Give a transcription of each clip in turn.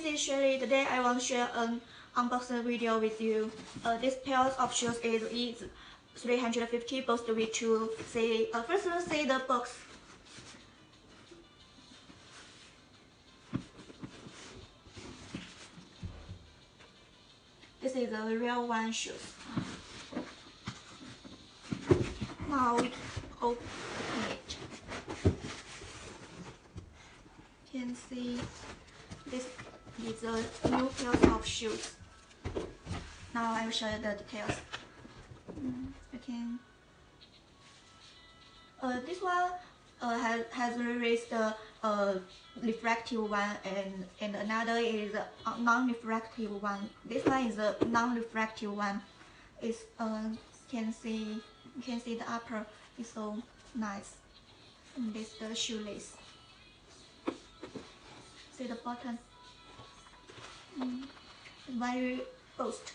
is Sherry. Today I want to share an unboxing video with you. This pair of shoes is Yeezy 350 both with two. First let's see the box. This is a real one shoes. Now we open it. You can see this is a new pair of shoes. Now I will show you the details. You can. This one has raised refractive one, and another is a non-refractive one. This one is a non-refractive one. It's you can see the upper is so nice. And this the shoelace. See the button. Very boast.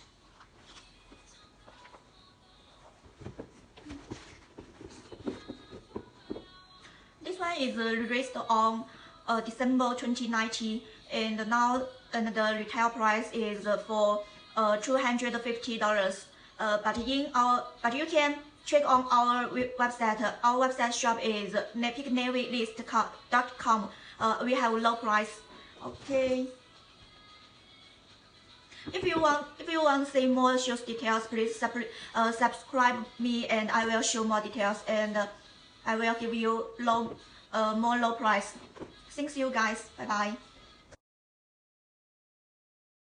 This one is released on December 2019, and now the retail price is for $250. But you can check on our website. Our website shop is picnavylist.com. We have low price. Okay. If you want to see more shoes details, please subscribe me, and I will show more details, and I will give you more low price. Thanks you guys. Bye bye.